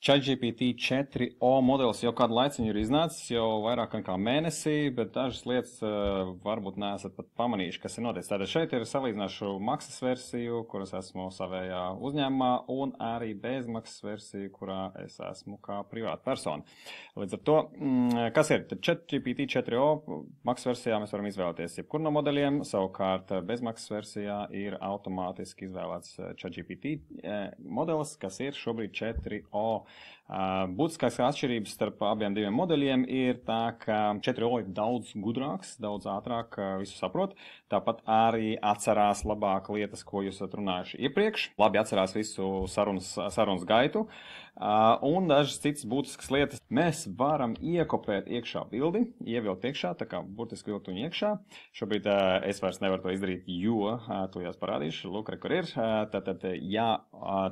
ChatGPT 4o modelis jau kādu laiciņu ir iznācis, jau vairāk nekā mēnesī, bet dažas lietas varbūt neesat pat pamanījuši, kas ir noticis. Tātad šeit ir salīdzināšu maksas versiju, kuras esmu savējā uzņēmumā, un arī bezmaksas versiju, kurā es esmu kā privāta persona. Līdz ar to, kas ir? Tad ChatGPT 4o maksas versijā mēs varam izvēlēties jebkuru no modeļiem, savukārt bezmaksas versijā ir automātiski izvēlēts ChatGPT modelis, kas ir šobrīd 4o. Būtiskākās atšķirības starp abiem diviem modeļiem ir tā, ka 4o ir daudz gudrāks, daudz ātrāk visu saprot, tāpat arī atcerās labāk lietas, ko jūs esat runājuši iepriekš, labi atcerās visu sarunas gaitu, un dažas citas būtiskas lietas. Mēs varam iekopēt iekšā bildi, ievilkt iekšā, tā kā burtiski vilkt viņu iekšā. Šobrīd es vairs nevaru to izdarīt, jo to jās parādīšu, lūk, kur ir. Tātad, ja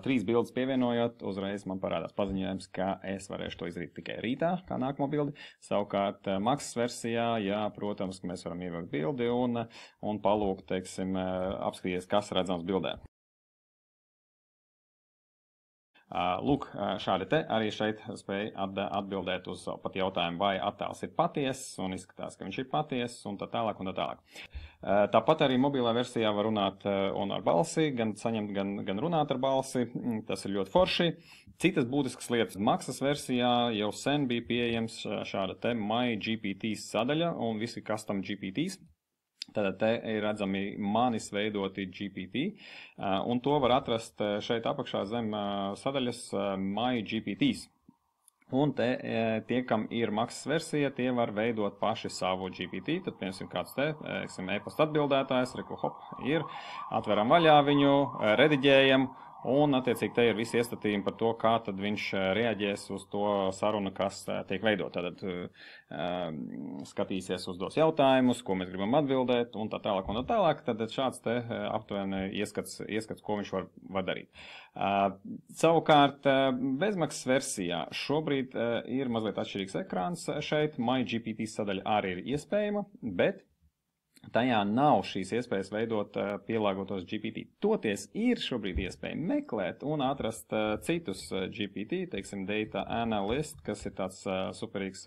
3 bildes pievienojot, uzreiz man parādās paziņojums, ka es varēšu to izdarīt tikai rītā, kā nākamo bildi. Savukārt maksas versijā, jā, protams, ka mēs varam ievilkt bildi un palūgt, teiksim, apskatīties, kas redzams bildē. Lūk, šādi te arī šeit spēja atbildēt uz pat jautājumu, vai attēls ir patiess, un izskatās, ka viņš ir patiess, un tā tālāk, un tā tālāk. Tāpat arī mobilā versijā var runāt un ar balsi, gan saņemt, gan runāt ar balsi, tas ir ļoti forši. Citas būtiskas lietas maksas versijā jau sen bija pieejams šāda te MyGPT sadaļa, un visi custom GPTs. Tātad te ir redzami manis veidoti GPT, un to var atrast šeit apakšā zem sadaļas MyGPTs. Un te tie, kam ir maksas versija, tie var veidot paši savu GPT. Tad, piemēram, kāds te, e-pasta atbildētājs, ir, atveram vaļā viņu, rediģējam, un, attiecīgi, te ir visi iestatījumi par to, kā tad viņš reaģēs uz to sarunu, kas tiek veidot. Tātad skatīsies, uzdos jautājumus, ko mēs gribam atbildēt, un tā tālāk, un tā tālāk. Tad šāds te aptuveni ieskats, ko viņš var darīt. Savukārt, bezmaksas versijā šobrīd ir mazliet atšķirīgs ekrāns šeit. MyGPT sadaļa arī ir iespējama, bet tajā nav šīs iespējas veidot pielāgotos GPT. Toties ir šobrīd iespēja meklēt un atrast citus GPT, teiksim, Data Analyst, kas ir tāds superīgs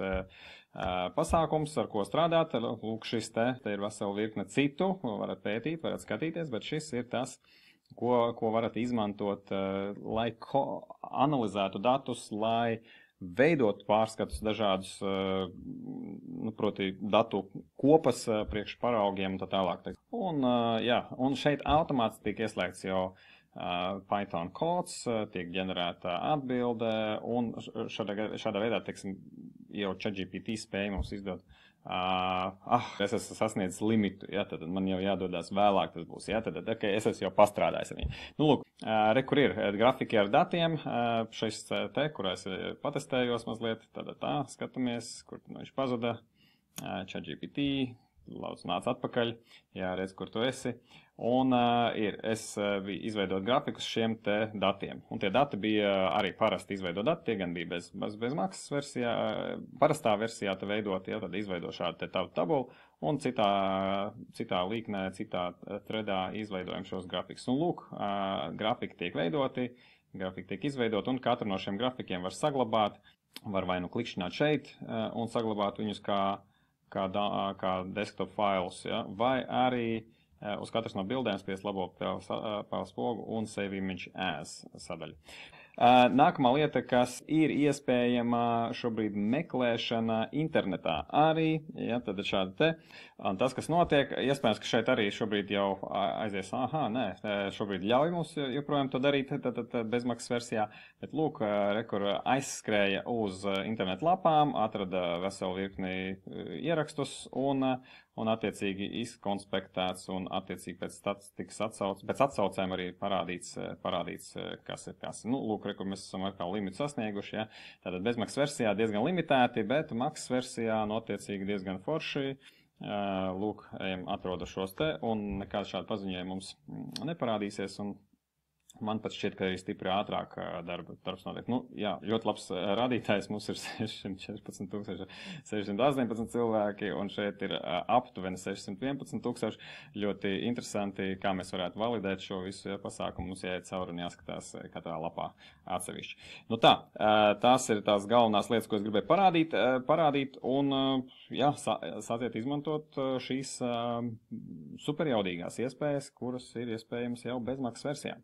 pasākums, ar ko strādāt. Lūk, šis te ir vesela virkne citu, varat pētīt, varat skatīties, bet šis ir tas, ko varat izmantot, lai analizētu datus, lai veidot pārskatus dažādus, proti, datu kopas priekš paraugiem un tā tālāk. Un šeit automātiski tiek ieslēgts jau Python kods, tiek ģenerēta atbilde, un šādā veidā, teiksim, jau ChatGPT spēja mums izdot. Es esmu sasniedzis limitu, ja, tad man jau jādodās vēlāk tas būs, ja, tad es esmu jau pastrādājis ar viņu. Nu, lūk, kur ir grafiki ar datiem, šis te, kurā es patestējos mazliet, tad skatāmies, kur viņš pazuda, ChatGPT, lūdzu nāc atpakaļ, jā, redz, kur tu esi, un es izveidot grafikus šiem te datiem, un tie dati bija arī parasti izveidot dati, tie gan bija bez maksas versijā, parastā versijā te veidot, ja, tad izveido šādu te tabulu, un citā līknē, citā threadā izveidojam šos grafikus. Un lūk, grafiki tiek veidoti, grafiki tiek izveidot, un katru no šiem grafikiem var saglabāt, var vai nu klikšķināt šeit, un saglabāt viņus kā desktop failus, ja? Vai arī uz katras no bildēm spiest labo spogu un save image as sadaļu. Nākamā lieta, kas ir iespējama šobrīd meklēšana internetā arī, ja, tad šādi te, un tas, kas notiek, iespējams, ka šeit arī šobrīd jau aizies, šobrīd ļauj mums joprojām to darīt, tad bezmaksas versijā, bet lūk, kur aizskrēja uz internetu lapām, atrada veselu virkni ierakstus un attiecīgi izkonspektēts un attiecīgi pēc statistikas pēc atsaucēm arī parādīts, kas ir kas. Nu, lūk, kur mēs esam atkal limitu sasnieguši, ja. Tātad bezmaksas versijā diezgan limitēti, bet maksas versijā notiecīgi diezgan forši. Lūk, atrodu šos te, un nekāds šādi paziņojumi mums neparādīsies, un Man pat šķiet, ka arī stipri ātrāk darbs notiek. Nu, jā, ļoti labs rādītājs. Mums ir 618 cilvēki, un šeit ir aptuveni 611 tūkstoši. Ļoti interesanti, kā mēs varētu validēt šo visu pasākumu. Mums jāiet cauri un jāskatās katrā lapā atsevišķi. Nu tā, tās ir tās galvenās lietas, ko es gribēju parādīt, un jā, sāciet izmantot šīs superjaudīgās iespējas, kuras ir iespējams jau bezmaksas versijā.